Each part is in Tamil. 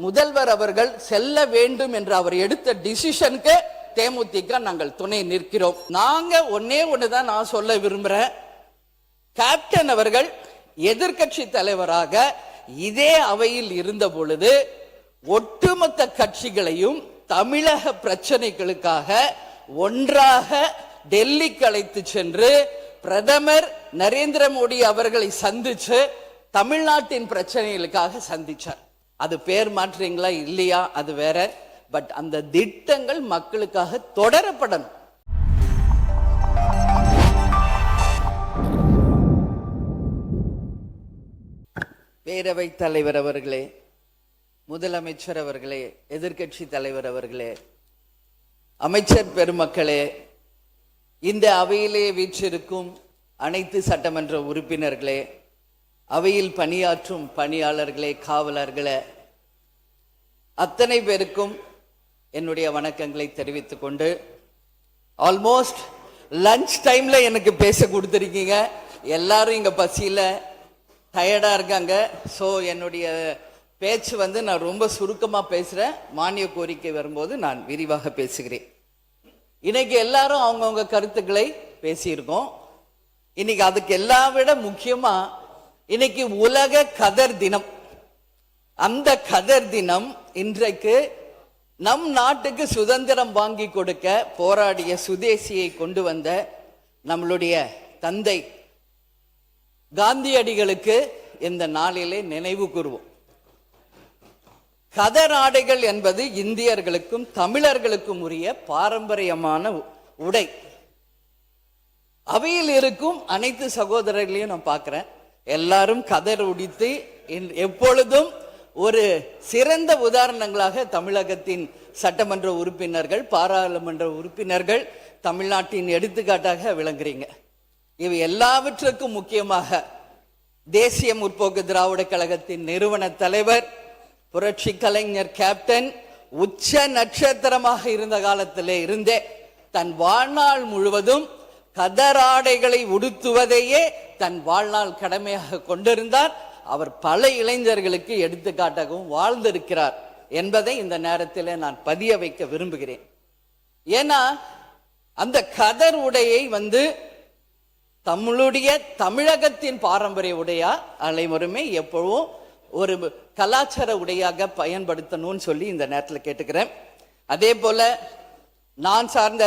முதல்வர் அவர்கள் செல்ல வேண்டும் என்று அவர் எடுத்த டிசிஷனுக்கு தேமுதிக நாங்கள் துணை நிற்கிறோம். நாங்க ஒன்னே ஒண்ணுதான் நான் சொல்ல விரும்புறேன். கேப்டன் அவர்கள் எதிர்கட்சி தலைவராக இதே அவையில் இருந்த பொழுது ஒட்டுமொத்த கட்சிகளையும் தமிழக பிரச்சனைகளுக்காக ஒன்றாக டெல்லிக்கு அழைத்து சென்று பிரதமர் நரேந்திர மோடி அவர்களை சந்திச்சு தமிழ்நாட்டின் பிரச்சனைகளுக்காக சந்திச்சார். அது பேர் மாற்றீங்களா இல்லையா அது வேற. பட் அந்த திட்டங்கள் மக்களுக்காக தொடரப்படணும். பேரவைத் தலைவர் அவர்களே, முதலமைச்சர் அவர்களே, எதிர்கட்சி தலைவர் அவர்களே, அமைச்சர் பெருமக்களே, இந்த அவையிலே வீற்றிருக்கும் அனைத்து சட்டமன்ற உறுப்பினர்களே, அவையில் பணியாற்றும் பணியாளர்களே, காவலர்களே, அத்தனை பேருக்கும் என்னுடைய வணக்கங்களை தெரிவித்துக் கொண்டு, ஆல்மோஸ்ட் லஞ்ச் டைம்ல எனக்கு பேச கொடுத்துருக்கீங்க. எல்லாரும் இங்க பசியில டயர்டா இருக்காங்க. ஸோ என்னுடைய பேச்சு நான் ரொம்ப சுருக்கமா பேசுறேன். மானிய கோரிக்கை வரும்போது நான் விரிவாக பேசுகிறேன். இன்னைக்கு எல்லாரும் அவங்கவுங்க கருத்துக்களை பேசியிருக்கோம். இன்னைக்கு அதுக்கு எல்லாம் விட முக்கியமா இன்னைக்கு உலக கதர் தினம். அந்த கதர் தினம் இன்றைக்கு நம் நாட்டுக்கு சுதந்திரம் வாங்கி கொடுக்க போராடிய சுதேசியை கொண்டு வந்த நம்மளுடைய தந்தை காந்தியடிகளுக்கு இந்த நாளிலே நினைவு கூறுவோம். கதர் ஆடைகள் என்பது இந்தியர்களுக்கும் தமிழர்களுக்கும் உரிய பாரம்பரியமான உடை. அவையில் இருக்கும் அனைத்து சகோதரர்களையும் நான் பார்க்கிறேன். எல்லாரும் கதர் உடித்து எப்பொழுதும் ஒரு சிறந்த உதாரணங்களாக தமிழகத்தின் சட்டமன்ற உறுப்பினர்கள், பாராளுமன்ற உறுப்பினர்கள் தமிழ்நாட்டின் எடுத்துக்காட்டாக விளங்குறீங்க. இவை எல்லாவற்றுக்கும் முக்கியமாக தேசிய முற்போக்கு திராவிட கழகத்தின் நிறுவன தலைவர் புரட்சி கலைஞர் கேப்டன் உச்ச நட்சத்திரமாக இருந்த காலத்திலே இருந்தே தன் வாழ்நாள் முழுவதும் கதராடைகளை உடுத்துவதையே தன் வாழ்நாள் கடமையாக கொண்டிருந்தார். அவர் பல இளைஞர்களுக்கு எடுத்துக்காட்டாகவும் வாழ்ந்திருக்கிறார் என்பதை இந்த நேரத்தில் நான் பதிய வைக்க விரும்புகிறேன். ஏன்னா அந்த கதர் உடையை தமிழுடைய தமிழகத்தின் பாரம்பரிய உடையா அனைவருமே எப்பவும் ஒரு கலாச்சார உடையாக பயன்படுத்தணும்னு சொல்லி இந்த நேரத்தில் கேட்டுக்கிறேன். அதே போல நான் சார்ந்த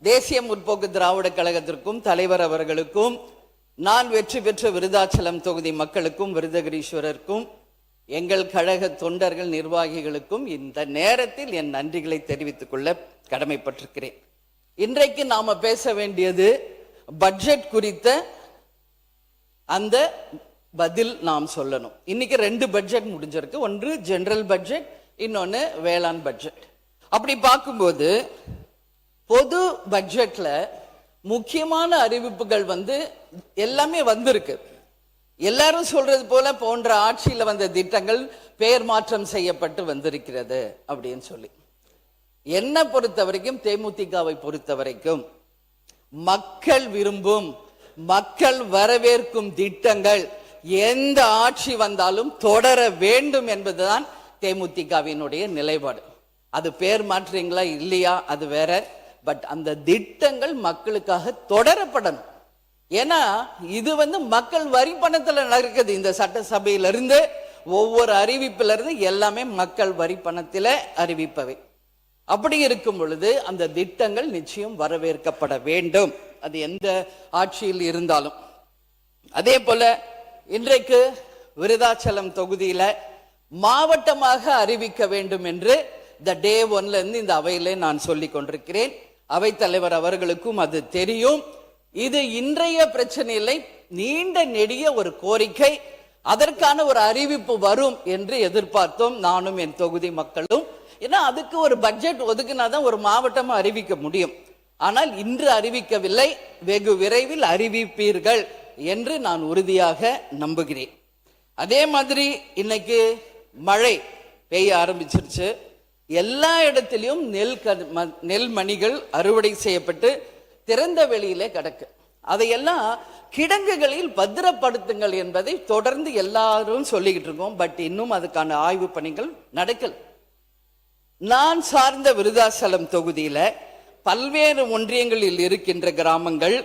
தேசிய முற்போக்கு திராவிட கழகத்திற்கும் தலைவர் அவர்களுக்கும், நான் வெற்றி பெற்ற விருதாச்சலம் தொகுதி மக்களுக்கும் விருதகிரீஸ்வரருக்கும், எங்கள் கழக தொண்டர்கள் நிர்வாகிகளுக்கும் இந்த நேரத்தில் என் நன்றிகளை தெரிவித்துக் கொள்ள கடமைப்பட்டிருக்கிறேன். இன்றைக்கு நாம பேச வேண்டியது பட்ஜெட் குறித்த அந்த பதில் நாம் சொல்லணும். இன்னைக்கு 2 பட்ஜெட் முடிஞ்சிருக்கு. ஒன்று ஜெனரல் பட்ஜெட், இன்னொன்னு வேளாண் பட்ஜெட். அப்படி பார்க்கும்போது பொது பட்ஜெட்ல முக்கியமான அறிவிப்புகள் எல்லாமே வந்திருக்கு. எல்லாரும் சொல்றது போல போன்ற ஆட்சியில வந்த திட்டங்கள் பெயர் மாற்றம் செய்யப்பட்டு வந்திருக்கிறது அப்படின்னு சொல்லி. என்ன பொறுத்த வரைக்கும், தேமுதிகவை பொறுத்த வரைக்கும் மக்கள் விரும்பும், மக்கள் வரவேற்கும் திட்டங்கள் எந்த ஆட்சி வந்தாலும் தொடர வேண்டும் என்பதுதான் தேமுதிகவினுடைய நிலைப்பாடு. அது பேர் மாற்றீங்களா இல்லையா அது வேற. பட் அந்த திட்டங்கள் மக்களுக்காக தொடரப்படணும். ஏன்னா இது மக்கள் வரி பணத்துல நடக்குது. இந்த சட்டசபையிலிருந்து ஒவ்வொரு அறிவிப்பில இருந்து எல்லாமே மக்கள் வரி பணத்தில அறிவிப்பவை. அப்படி இருக்கும் பொழுது அந்த திட்டங்கள் நிச்சயம் வரவேற்கப்பட வேண்டும், அது எந்த ஆட்சியில் இருந்தாலும். அதே போல இன்றைக்கு விருதாச்சலம் தொகுதியில மாவட்டமாக அறிவிக்க வேண்டும் என்று இந்த டே 1ல இருந்து இந்த அவையிலே நான் சொல்லிக் கொண்டிருக்கிறேன். அவைத்தலைவர் அவர்களுக்கும் அது தெரியும். இது இன்றைய பிரச்சனை இல்லை, நீண்ட நெடிய ஒரு கோரிக்கை. அதற்கான ஒரு அறிவிப்பு வரும் என்று எதிர்பார்த்தோம், நானும் என் தொகுதி மக்களும். ஏன்னா அதுக்கு ஒரு பட்ஜெட் ஒதுக்குனாதான் ஒரு மாவட்டமா அறிவிக்க முடியும். ஆனால் இன்று அறிவிக்கவில்லை, வெகு விரைவில் அறிவிப்பீர்கள் என்று நான் உறுதியாக நம்புகிறேன். அதே மாதிரி இன்னைக்கு மழை பெய்ய ஆரம்பிச்சிருச்சு. எல்லா இடத்திலையும் நெல் மணிகள் அறுவடை செய்யப்பட்டு திறந்த வெளியிலே கிடக்கு. அதையெல்லாம் கிடங்குகளில் பத்திரப்படுத்துங்கள் என்பதை தொடர்ந்து எல்லாரும் சொல்லிக்கிட்டு இருக்கோம். பட் இன்னும் அதுக்கான ஆய்வு பணிகள் நடக்கல. நான் சார்ந்த விருதாசலம் தொகுதியில பல்வேறு ஒன்றியங்களில் இருக்கின்ற கிராமங்கள்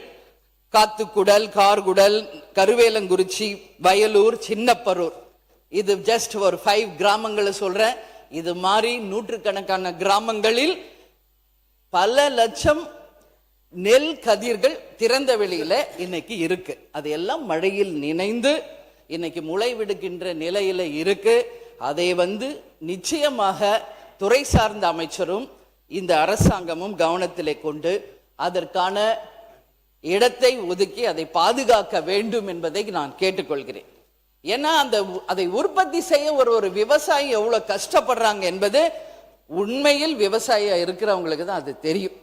காத்துக்குடல், கார்குடல், கருவேலங்குறிச்சி, வயலூர், சின்னப்பரூர், இது ஜஸ்ட் ஒரு 5 கிராமங்களை சொல்றேன். இது மாதிரி நூற்றுக்கணக்கான கிராமங்களில் பல லட்சம் நெல் கதிர்கள் திறந்த வெளியில இன்னைக்கு இருக்கு. அதையெல்லாம் மழையில் நினைந்து இன்னைக்கு முளை விடுகின்ற நிலையில இருக்கு. அதை நிச்சயமாக துறை சார்ந்த அமைச்சரும் இந்த அரசாங்கமும் கவனத்திலே கொண்டு அதற்கான இடத்தை ஒதுக்கி அதை பாதுகாக்க வேண்டும் என்பதை நான் கேட்டுக்கொள்கிறேன். ஏன்னா அதை உற்பத்தி செய்ய ஒரு விவசாயி எவ்வளவு கஷ்டப்படுறாங்க என்பது உண்மையில் விவசாயியா இருக்கிறவங்களுக்கு தான் அது தெரியும்.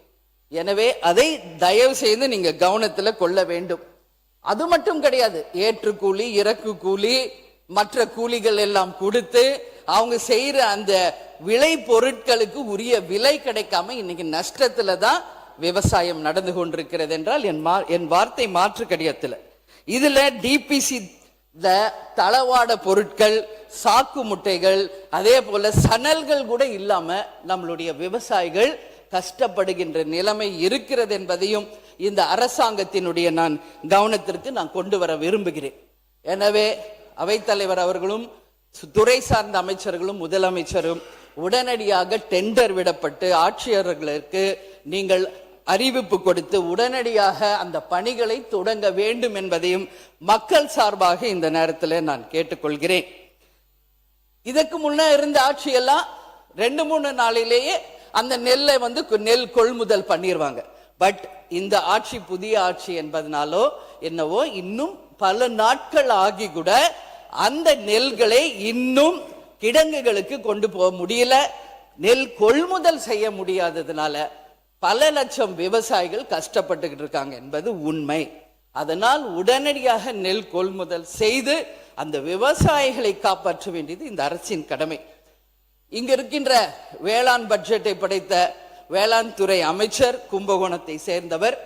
எனவே அதை தயவு செய்து நீங்க கவனத்துல கொள்ள வேண்டும். அது மட்டும் கிடையாது, ஏற்று கூலி, இறக்கு கூலி, மற்ற கூலிகள் எல்லாம் கொடுத்து அவங்க செய்யற அந்த விளை பொருட்களுக்கு உரிய விலை கிடைக்காம இன்னைக்கு நஷ்டத்துல தான் விவசாயம் நடந்து கொண்டிருக்கிறது என்றால் என் வார்த்தை மாற்று கிடையாதுல. இதுல டிபிசி தளவாட பொருட்கள், சாக்கு முட்டைகள், அதே போல சணல்கள் கூட இல்லாம நம்மளுடைய விவசாயிகள் கஷ்டப்படுகின்ற நிலைமை இருக்கிறது என்பதையும் இந்த அரசாங்கத்தினுடைய நான் கவனத்திற்கு நான் கொண்டு வர விரும்புகிறேன். எனவே அவைத்தலைவர் அவர்களும் துறை சார்ந்த அமைச்சர்களும் முதலமைச்சரும் உடனடியாக டெண்டர் விடப்பட்டு ஆட்சியர்களுக்கு நீங்கள் அறிவிப்பு கொடுத்து உடனடியாக அந்த பணிகளை தொடங்க வேண்டும் என்பதையும் மக்கள் சார்பாக இந்த நேரத்தில் நான் கேட்டுக்கொள்கிறேன். இதற்கு முன்ன இருந்த ஆட்சியெல்லாம் 2-3 நாளிலேயே அந்த நெல்லை நெல் கொள்முதல் பண்ணிடுவாங்க. பட் இந்த ஆட்சி புதிய ஆட்சி என்பதனாலோ என்னவோ இன்னும் பல நாட்கள் ஆகி கூட அந்த நெல்களை இன்னும் கிடங்குகளுக்கு கொண்டு போக முடியல. நெல் கொள்முதல் செய்ய முடியாததுனால பல லட்சம் விவசாயிகள் கஷ்டப்பட்டுக்கிட்டு இருக்காங்க என்பது உண்மை. அதனால் உடனடியாக நெல் கொள்முதல் செய்து அந்த விவசாயிகளை காப்பாற்ற வேண்டியது இந்த அரசின் கடமை. இங்க இருக்கின்ற வேளாண் பட்ஜெட்டை படைத்த வேளாண் துறை அமைச்சர் கும்பகோணத்தை சேர்ந்தவர்.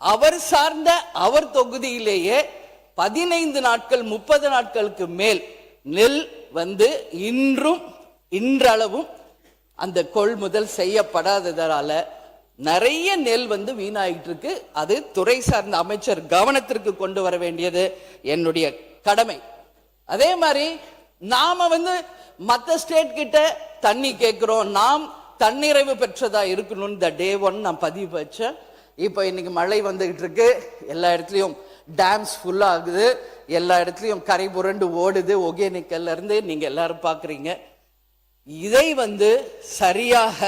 அவர் சார்ந்த அவர் தொகுதியிலேயே 15 நாட்கள் 30 நாட்களுக்கு மேல் நெல் இன்றளவும் அந்த கொள்முதல் செய்யப்படாததால நிறைய நெல் வீணாயிட்டு இருக்கு. அது துறை சார்ந்த அமைச்சர் கவனத்திற்கு கொண்டு வர வேண்டியது என்னுடைய கடமை. அதே மாதிரி நாம மற்ற ஸ்டேட் கிட்ட தண்ணி கேட்கிறோம், நாம் தன்னிறைவு பெற்றதா இருக்கணும். இந்த டே 1 நான் பதிவு வச்சேன். இப்போ இன்னைக்கு மழை வந்துகிட்டு இருக்கு, எல்லா இடத்துலயும் டேம்ஸ் ஃபுல்லா ஆகுது, எல்லா இடத்துலயும் கரை புரண்டு ஓடுது. ஒகேனக்கல்ல இருந்து நீங்க எல்லாரும் பாக்குறீங்க. இதை சரியாக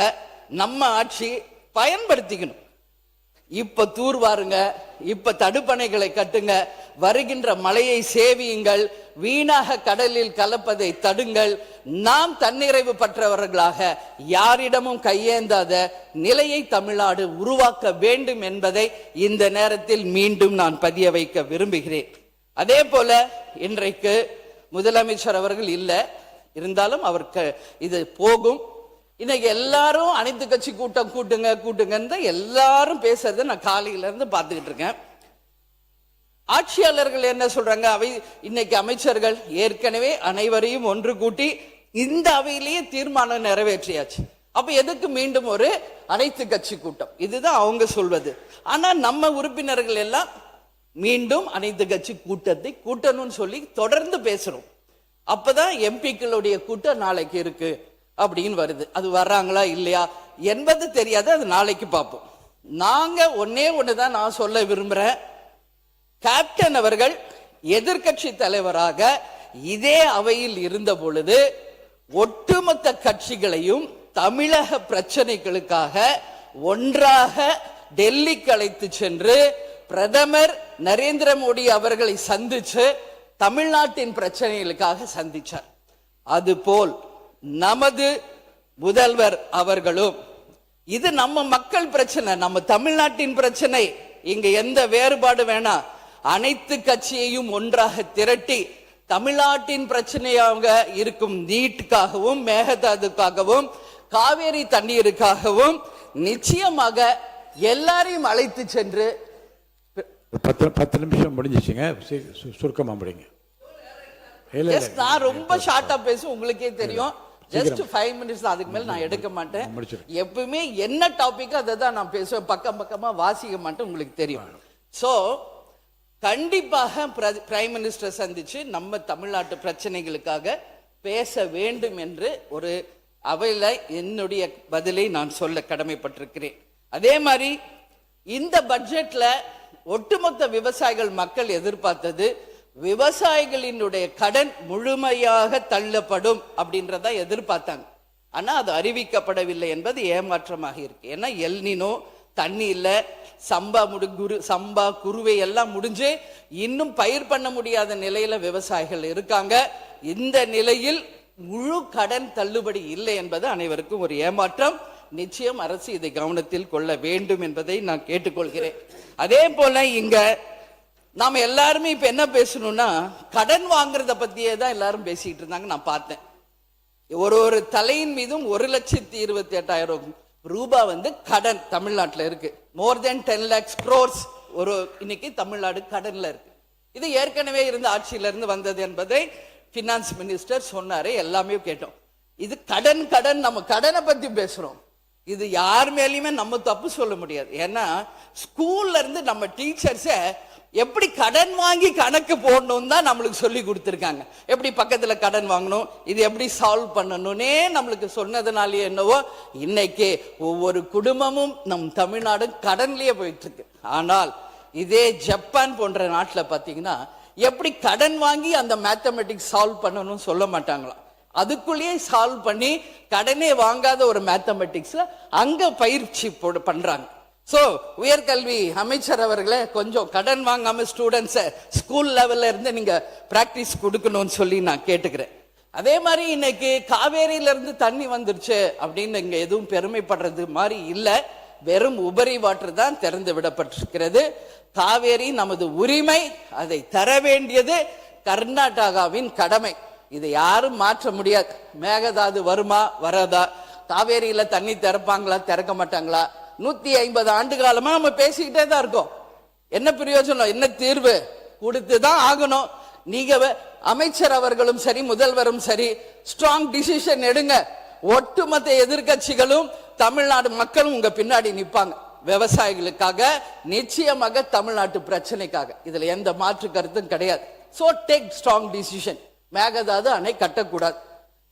நம்ம ஆட்சி பயன்படுத்திக்கணும். இப்ப தூர்வாருங்க, இப்ப தடுப்பணைகளை கட்டுங்க, வருகின்ற மழையை சேவியுங்கள், வீணாக கடலில் கலப்பதை தடுங்கள். நாம் தன்னிறைவு பெற்றவர்களாக யாரிடமும் கையேந்தாத நிலையை தமிழ்நாடு உருவாக்க வேண்டும் என்பதை இந்த நேரத்தில் மீண்டும் நான் பதிய வைக்க விரும்புகிறேன். அதே போல இன்றைக்கு முதலமைச்சர் அவர்கள் இல்லை, இருந்தாலும் அவருக்கு இது போகும். இன்னைக்கு எல்லாரும் அனைத்து கட்சி கூட்டம் கூட்டுங்க எல்லாரும் பேசுறத நான் காலையில இருந்து பார்த்துக்கிட்டு இருக்கேன். ஆட்சியாளர்கள் என்ன சொல்றாங்க? அவை இன்னைக்கு அமைச்சர்கள் ஏற்கனவே அனைவரையும் ஒன்று கூட்டி இந்த அவையிலேயே தீர்மானம் நிறைவேற்றியாச்சு. அப்ப எதுக்கு மீண்டும் ஒரு அனைத்து கட்சி கூட்டம்? இதுதான் அவங்க சொல்வது. ஆனா நம்ம உறுப்பினர்கள் எல்லாம் மீண்டும் அனைத்து கட்சி கூட்டத்தை கூட்டணும்னு சொல்லி தொடர்ந்து பேசுறோம். அப்பதான் எம்பிக்களுடைய கூட்டம் நாளைக்கு இருக்கு அப்படின்னு வருது. அது வர்றாங்களா இல்லையா என்பது தெரியாது, அது நாளைக்கு பார்ப்போம். நாங்க ஒண்ணுதான் நான் சொல்ல விரும்புறேன். கேப்டன் அவர்கள் எதிர்கட்சி தலைவராக இதே அவையில் இருந்த பொழுது ஒட்டுமொத்த கட்சிகளையும் தமிழக பிரச்சனைகளுக்காக ஒன்றாக டெல்லிக்கு அழைத்து சென்று பிரதமர் நரேந்திர மோடி அவர்களை சந்திச்சு தமிழ்நாட்டின் பிரச்சனைகளுக்காக சந்திச்சார். அதுபோல் நமது முதல்வர் அவர்களும் இது நம்ம மக்கள் பிரச்சனை, நம்ம தமிழ்நாட்டின் பிரச்சனை, இங்க எந்த வேறுபாடு வேணாம், அனைத்து கட்சியையும் ஒன்றாக திரட்டி தமிழ்நாட்டின் பிரச்சனையாக இருக்கும் நீட்டுக்காகவும் மேகதாதுக்காகவும் காவேரி தண்ணீருக்காகவும் நிச்சயமாக எல்லாரையும் அழைத்து சென்று 10 நிமிஷம் முடிஞ்சிச்சுங்க. சுருக்கமாக முடிங்க. நான் ரொம்ப ஷார்ட்டா பேசும், உங்களுக்கே தெரியும். ஜஸ்ட் 5 மினிட்ஸ், அதுக்கு மேல நான் எடுக்க மாட்டேன். எப்பவுமே என்ன டாபிக் அதை தான் நான் பேசுவேன், பக்கம் பக்கமா வாசிக்க மாட்டேன், உங்களுக்கு தெரியும். சோ கண்டிப்பாக பிரைம் மினிஸ்டர் சந்திச்சு நம்ம தமிழ்நாட்டு பிரச்சனைகளுக்காக பேச வேண்டும் என்று ஒரு அவையில என்னுடைய பதிலை நான் சொல்ல கடமைப்பட்டிருக்கிறேன். அதே மாதிரி இந்த பட்ஜெட்ல ஒட்டுமொத்த விவசாயிகள் மக்கள் எதிர்பார்த்தது விவசாயிகளினுடைய கடன் முழுமையாக தள்ளப்படும் அப்படின்றத எதிர்பார்த்தாங்க. ஆனா அது அறிவிக்கப்படவில்லை என்பது ஏமாற்றமாக இருக்கு. ஏன்னா எல்னினோ, தண்ணி இல்ல, சம்பா குருவை எல்லாம் முடிஞ்சு இன்னும் பயிர் பண்ண முடியாத நிலையில விவசாயிகள் இருக்காங்க. இந்த நிலையில் முழு கடன் தள்ளுபடி இல்லை என்பது அனைவருக்கும் ஒரு ஏமாற்றம். நிச்சயம் அரசு இதை கவனத்தில் கொள்ள வேண்டும் என்பதை நான் கேட்டுக்கொள்கிறேன். அதே போல இங்க நாம எல்லாருமே இப்ப என்ன பேசணும்னா, கடன் வாங்குறத பத்தியே தான் எல்லாரும் பேசிட்டு இருந்தாங்க. நான் பார்த்தேன், ஒரு தலையின் மீதும் 1,28,800 ரூபாய் கடன் தமிழ்நாட்டில் இருக்கு. மோர் தென் 10 lakhs crores ஒரு இன்னைக்கு தமிழ்நாடு கடன்ல இருக்கு. இது ஏற்கனவே இருந்த ஆட்சியில இருந்து வந்தது என்பதை பினான்ஸ் மினிஸ்டர் சொன்னாரு, எல்லாமே கேட்டோம். இது கடன் நம்ம கடனை பத்தி பேசுறோம். இது யார் மேலேயுமே நம்ம தப்பு சொல்ல முடியாது. ஏன்னா ஸ்கூல்ல இருந்து நம்ம டீச்சர்ஸ எப்படி கடன் வாங்கி கணக்கு போடணும் தான் நம்மளுக்கு சொல்லி கொடுத்துருக்காங்க. எப்படி பக்கத்துல கடன் வாங்கணும், இது எப்படி சால்வ் பண்ணணும்னே நம்மளுக்கு சொன்னதுனாலே என்னவோ இன்னைக்கு ஒவ்வொரு குடும்பமும் நம் தமிழ்நாடு கடன்லயே போயிட்டு இருக்கு. ஆனால் இதே ஜப்பான் போன்ற நாட்டில் பார்த்தீங்கன்னா எப்படி கடன் வாங்கி அந்த மேத்தமெட்டிக்ஸ் சால்வ் பண்ணணும்னு சொல்ல மாட்டாங்களாம். அதுக்குள்ளேயே சால்வ் பண்ணி கடனே வாங்காத ஒரு மேத்தமெட்டிக்ஸ்ல அங்க பயிற்சி பண்றாங்க. சோ உயர்கல்வி அமைச்சர் அவர்களே, கொஞ்சம் கடன் வாங்காம ஸ்டூடெண்ட்ஸை ஸ்கூல் லெவல்ல இருந்து நீங்க பிராக்டிஸ் கொடுக்கணும்னு சொல்லி நான் கேட்டுக்கிறேன். அதே மாதிரி இன்னைக்கு காவேரியில இருந்து தண்ணி வந்துருச்சு அப்படின்னு இங்க எதுவும் பெருமைப்படுறது மாதிரி இல்ல. வெறும் உபரி வாட்டர் தான் திறந்து விடப்பட்டிருக்கிறது. காவேரி நமது உரிமை, அதை தர வேண்டியது கர்நாடகாவின் கடமை. இதை யாரும் மாற்ற முடியாது. மேகதாது வருமா வராதா, காவேரியில தண்ணி திறப்பாங்களா திறக்க மாட்டாங்களா, 150 ஆண்டு காலமா நம்ம பேசிக்கிட்டே தான் இருக்கோம். என்ன பிரயோஜனம், என்ன தீர்வு, கொடுத்துதான் ஆகணும். நீங்க அமைச்சர் அவர்களும் சரி, முதல்வரும் சரி, ஸ்ட்ராங் டிசிஷன் எடுங்க. ஒட்டுமொத்த எதிர்கட்சிகளும் தமிழ்நாடு மக்களும் உங்க பின்னாடி நிப்பாங்க. விவசாயிகளுக்காக, நிச்சயமாக தமிழ்நாட்டு பிரச்சனைக்காக. இதுல எந்த மாற்று கருத்தும் கிடையாது. So take strong decision. Mekedatu அணை கட்டக்கூடாது.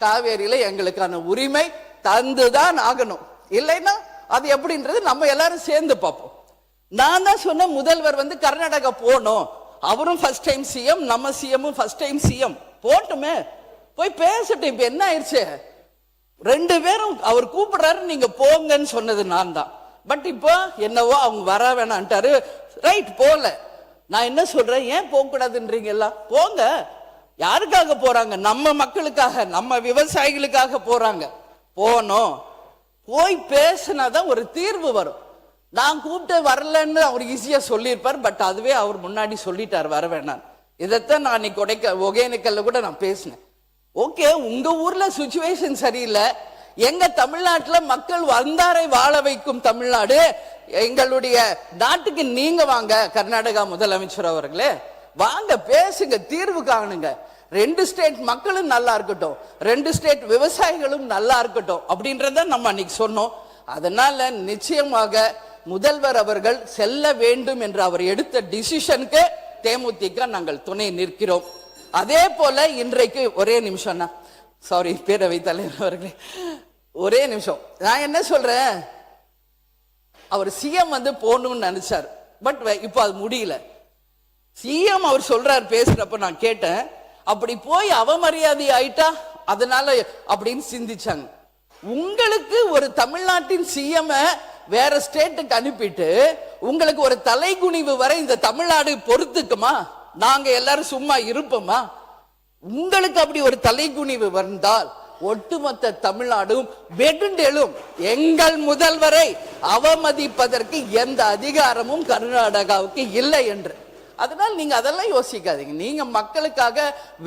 காவேரியில எங்களுக்கான உரிமை தந்துதான் ஆகணும். இல்லைன்னா அது எப்படின்றது நம்ம எல்லாரும் சேர்ந்து பார்ப்போம். நான் தான் சொன்ன முதல்வர் கர்நாடகா போனோம். அவரும் ஃபர்ஸ்ட் டைம் சிஎம், நம்ம சிஎம்மும் ஃபர்ஸ்ட் டைம் சிஎம். போட்டுமே, போய் பேசட்டும். இப்ப என்ன ஆயிடுச்சு, 2 பேரும் அவர் கூப்பிடுறாரு, நீங்க போங்கன்னு சொன்னது நான் தான். பட் இப்போ என்னவோ அவங்க வர வேணான்ட்டாரு. ரைட், போல. நான் என்ன சொல்றேன், ஏன் போக கூடாதுன்றீங்க? எல்லாம் போங்க. யாருக்காக போறாங்க? நம்ம மக்களுக்காக, நம்ம விவசாயிகளுக்காக போறாங்க. போனோம், போய் பேசினாதான் ஒரு தீர்வு வரும். நான் கூப்பிட்டு வரலன்னு அவர் ஈஸியா சொல்லியிருப்பார். பட் அதுவே அவர் முன்னாடி சொல்லிட்டார் வர வேணாம். இதைத்தான் நான் இன்னைக்கு ஒகேனக்கல்ல கூட நான் பேசினேன். ஓகே, உங்க ஊர்ல சுச்சுவேஷன் சரியில்லை, எங்க தமிழ்நாட்டுல மக்கள் வந்தாரை வாழ வைக்கும் தமிழ்நாடு, எங்களுடைய நாட்டுக்கு நீங்க வாங்க. கர்நாடகா முதலமைச்சர் அவர்களே வாங்க, பேசுங்க, தீர்வு காணுங்க. 2 ஸ்டேட் மக்களும் நல்லா இருக்கட்டும், 2 ஸ்டேட் விவசாயிகளும் நல்லா இருக்கட்டும் அப்படின்றத நம்ம அன்னைக்கு சொன்னோம். அதனால நிச்சயமாக முதல்வர் அவர்கள் செல்ல வேண்டும் என்று அவர் எடுத்த டிசிஷனுக்கு தேமுதிக நாங்கள் துணை நிற்கிறோம். அதே போல இன்றைக்கு ஒரே நிமிஷம், சாரி பேரவை தலைவர் அவர்களே, ஒரே நிமிஷம். நான் என்ன சொல்றேன், அவர் சிஎம் போகணும்னு நினைச்சார். பட் இப்போ அது முடியல. சிஎம் அவர் சொல்றார், பேசுறப்ப நான் கேட்டேன், அப்படி போய் அவமரியாதை ஆயிட்டா அதனால அப்படின்னு சிந்திச்சாங்க. உங்களுக்கு ஒரு தமிழ்நாட்டின் சிஎம் வேற ஸ்டேட்டுக்கு அனுப்பிட்டு உங்களுக்கு ஒரு தலைகுனிவு வரை இந்த தமிழ்நாடு பொறுத்துக்குமா? நாங்க எல்லாரும் சும்மா இருப்போமா? உங்களுக்கு அப்படி ஒரு தலைகுனிவு வந்தால் ஒட்டுமொத்த தமிழ்நாடும் வெகுண்டெழும். எங்கள் முதல்வரை அவமதிப்பதற்கு எந்த அதிகாரமும் கர்நாடகாவுக்கு இல்லை என்று. அதனால் நீங்க அதெல்லாம் யோசிக்காதீங்க. நீங்க மக்களுக்காக,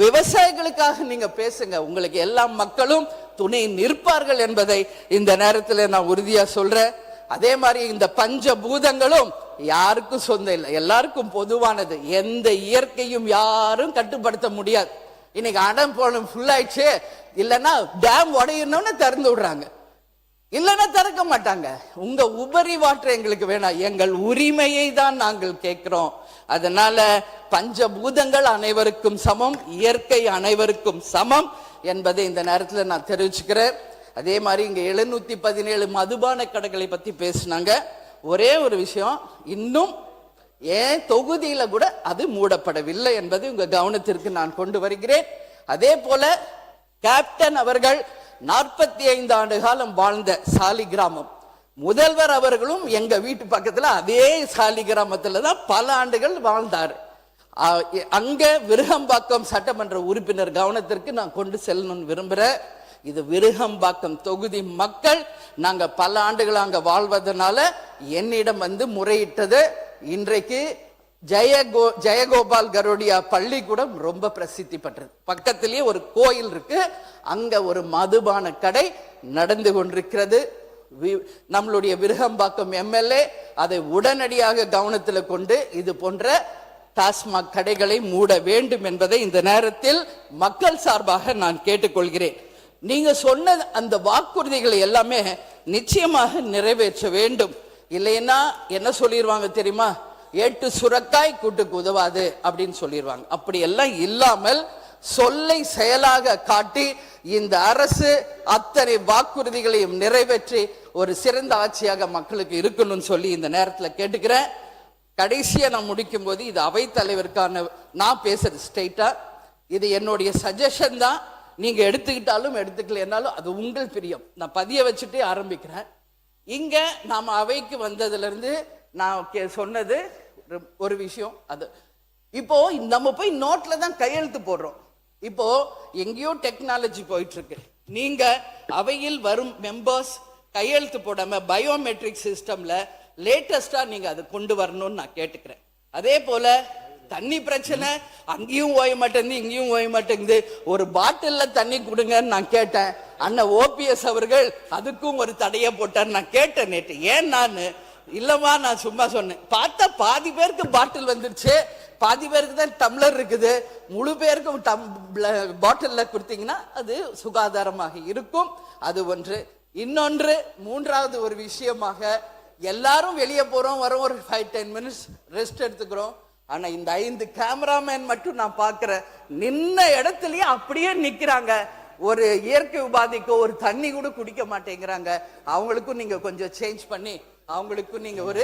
விவசாயிகளுக்காக நீங்க பேசுங்க. உங்களுக்கு எல்லா மக்களும் துணை நிற்பார்கள் என்பதை இந்த நேரத்தில் நான் உறுதியா சொல்றேன். அதே மாதிரி இந்த பஞ்ச பூதங்களும் யாருக்கும் சொந்தம் இல்லை, எல்லாருக்கும் பொதுவானது. எந்த இயற்கையும் யாரும் கட்டுப்படுத்த முடியாது. இன்னைக்கு அடம் போன ஃபுல் ஆயிடுச்சு, இல்லைன்னா டேம் உடையணும்னு திறந்து விடுறாங்க, இல்லைன்னா திறக்க மாட்டாங்க. உங்க உபரி வாட்டர் எங்களுக்கு வேணாம், எங்கள் உரிமையை தான் நாங்கள் கேட்கிறோம். அதனால பஞ்சபூதங்கள் அனைவருக்கும் சமம், இயற்கை அனைவருக்கும் சமம் என்பதை இந்த நேரத்தில் நான் தெரிவிச்சுக்கிறேன். அதே மாதிரி இங்க 717 மதுபான கடைகளை பத்தி பேசினாங்க. ஒரே ஒரு விஷயம், இன்னும் ஏன் தொகுதியில கூட அது மூடப்படவில்லை என்பதை உங்க கவனத்திற்கு நான் கொண்டு வருகிறேன். அதே போல கேப்டன் அவர்கள் 45 ஆண்டு காலம் வாழ்ந்த சாலி கிராமம், முதல்வர் அவர்களும் எங்க வீட்டு பக்கத்துல அதே சாலி கிராமத்துல தான் பல ஆண்டுகள் வாழ்ந்தார். அங்க விருகம்பாக்கம் சட்டமன்ற உறுப்பினர் கவனத்திற்கு நான் கொண்டு செல்லணும்னு விரும்புறேன். இது விருகம்பாக்கம் தொகுதி மக்கள், நாங்க பல ஆண்டுகள் அங்க வாழ்வதனால என்னிடம் வந்து முறையிட்டது. இன்றைக்கு ஜெயகோபால் கரோடியா பள்ளிக்கூடம் ரொம்ப பிரசித்தி பெற்றது. பக்கத்திலேயே ஒரு கோயில் இருக்கு, அங்க ஒரு மதுபான கடை நடந்து கொண்டிருக்கிறது. நம்மளுடைய விருகம்பாக்கம் எம்எல்ஏ அதை உடனடியாக கவனத்தில் கொண்டு இது போன்ற டாஸ்மாக் கடைகளை மூட வேண்டும் என்பதை இந்த நேரத்தில் மக்கள் சார்பாக நான் கேட்டுக்கொள்கிறேன். நீங்க சொன்ன அந்த வாக்குறுதிகளை எல்லாமே நிச்சயமாக நிறைவேற்ற வேண்டும். இல்லைன்னா என்ன சொல்லிடுவாங்க தெரியுமா, ஏட்டு சுரக்காய் கூட்டுக்கு உதவாது அப்படின்னு சொல்லிடுவாங்க. அப்படி எல்லாம் இல்லாமல் சொல்லை செயலாக காட்டி இந்த அரசு அத்தனை வாக்குறுதிகளையும் நிறைவேற்றி ஒரு சிறந்த ஆட்சியாக மக்களுக்கு இருக்கணும்னு சொல்லி இந்த நேரத்தில் கேட்டுக்கிறேன். கடைசியா நான் முடிக்கும் போது, இது அவைத்தலைவருக்கான நான் பேசுறது ஸ்ட்ரெயிட்டா, இது என்னுடைய சஜஷன் தான். நீங்க எடுத்துக்கிட்டாலும் எடுத்துக்கலனாலும் அது உங்கள் பிரியம். நான் பதிய வச்சுட்டே ஆரம்பிக்கிறேன். இங்க நாம அவைக்கு வந்ததுல இருந்து நான் சொன்னது ஒரு விஷயம். அது இப்போ நம்ம போய் நோட்ல தான் கையெழுத்து போடுறோம். இப்போ எங்கேயோ டெக்னாலஜி போயிட்டு இருக்கு. நீங்க அவையில் வரும் மெம்பர்ஸ் கையெழுத்து போடாம பயோமெட்ரிக் சிஸ்டம்ல லேட்டஸ்டா நீங்க அதை கொண்டு வரணும்னு நான் கேட்டுக்கிறேன். அதே போல தண்ணி பிரச்சனை அங்கேயும் ஓய மாட்டேங்குது, இங்கேயும் ஓய மாட்டேங்குது. ஒரு பாட்டில்ல தண்ணி கொடுங்கன்னு நான் கேட்டேன். அண்ணன் ஓபிஎஸ் அவர்கள் அதுக்கும் ஒரு தடையை போட்டார். நான் கேட்டேன் நேற்று, ஏன் நான் இல்லமா நான் சும்மா சொன்னேன். பார்த்தா பாதி பேருக்கு பாட்டில் வந்துருச்சு, பாதி பேருக்கு தான் டம்ளர் இருக்குது. முழு பேருக்கும் பாட்டில்ல கொடுத்தீங்கன்னா அது சுகாதாரமாக இருக்கும். அது ஒன்று. இன்னொன்று, மூன்றாவது ஒரு விஷயமாக, எல்லாரும் வெளியே போறோம் வரோம், ஒரு 5-10 மினிட்ஸ் ரெஸ்ட் எடுத்துக்கிறோம். ஆனா இந்த 5 கேமராமேன் மட்டும் நான் பார்க்கிறேன், நின்ன இடத்துலயே அப்படியே நிக்கிறாங்க. ஒரு இயற்கை உபாதைக்கோ ஒரு தண்ணி கூட குடிக்க மாட்டேங்கிறாங்க. அவங்களுக்கும் நீங்க கொஞ்சம் சேஞ்ச் பண்ணி அவங்களுக்கும் நீங்க ஒரு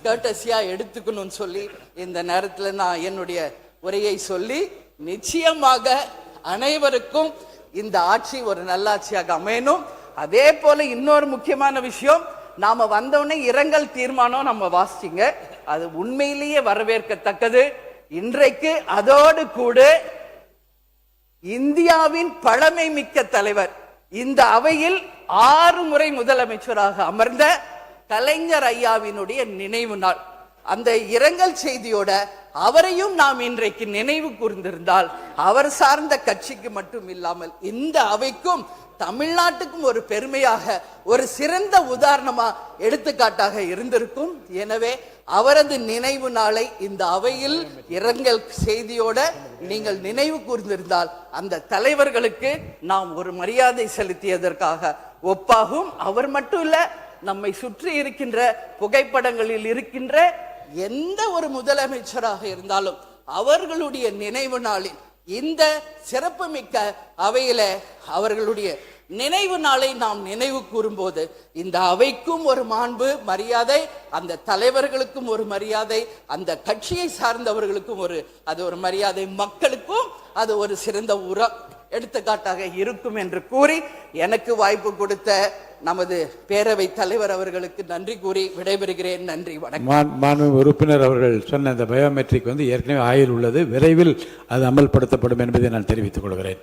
கர்ட்டசியா எடுத்துக்கணும்னு சொல்லி இந்த நேரத்துல நான் என்னுடைய உரையை சொல்லி, நிச்சயமாக அனைவருக்கும் இந்த ஆட்சி ஒரு நல்லாட்சியாக அமையணும். அதே போல இன்னொரு முக்கியமான விஷயம், நாம வந்தவுடனே இரங்கல் தீர்மானம் நம்ம வாசிச்சிங்க, அது உண்மையிலேயே வரவேற்கத்தக்கது. இன்றைக்கு அதோடு கூட இந்தியாவின் பழமை மிக்க தலைவர், இந்த அவையில் 6 முறை முதலமைச்சராக அமர்ந்த கலைஞர் ஐயாவினுடைய நினைவு நாள். அந்த இரங்கல் செய்தியோட அவரையும் நாம் இன்றைக்கு நினைவு கூர்ந்திருந்தால், அவர் சார்ந்த கட்சிக்கு மட்டும் இல்லாமல் இந்த அவைக்கும் தமிழ்நாட்டுக்கும் ஒரு பெருமையாக, ஒரு சிறந்த உதாரணமா எடுத்துக்காட்டாக இருந்திருக்கும். எனவே அவரது நினைவு நாளை இந்த அவையில் இரங்கல் செய்தியோட நீங்கள் நினைவு கூர்ந்திருந்தால் அந்த தலைவர்களுக்கு நாம் ஒரு மரியாதை செலுத்தியதற்காக ஒப்பாகும். அவர் மட்டும் இல்ல, நம்மை சுற்றி இருக்கின்ற புகைப்படங்களில் இருக்கின்ற எந்த ஒரு முதலமைச்சராக இருந்தாலும் அவர்களுடைய நினைவு நாளில் இந்த சிறப்புமிக்க அவையில அவர்களுடைய நினைவு நாளை நாம் நினைவு கூறும்போது இந்த அவைக்கும் ஒரு மாண்பு, மரியாதை, அந்த தலைவர்களுக்கும் ஒரு மரியாதை, அந்த கட்சியை சார்ந்தவர்களுக்கும் அது ஒரு மரியாதை, மக்களுக்கும் அது ஒரு சிறந்த எடுத்துக்காட்டாக இருக்கும் என்று கூறி, எனக்கு வாய்ப்பு கொடுத்த நமது பேரவை தலைவர் அவர்களுக்கு நன்றி கூறி விடைபெறுகிறேன். நன்றி, வணக்கம். மாண்பு உறுப்பினர் அவர்கள் சொன்ன அந்த பயோமெட்ரிக் ஏற்கனவே ஆயில் உள்ளது, விரைவில் அது அமல்படுத்தப்படும் என்பதை நான் தெரிவித்துக் கொள்கிறேன்.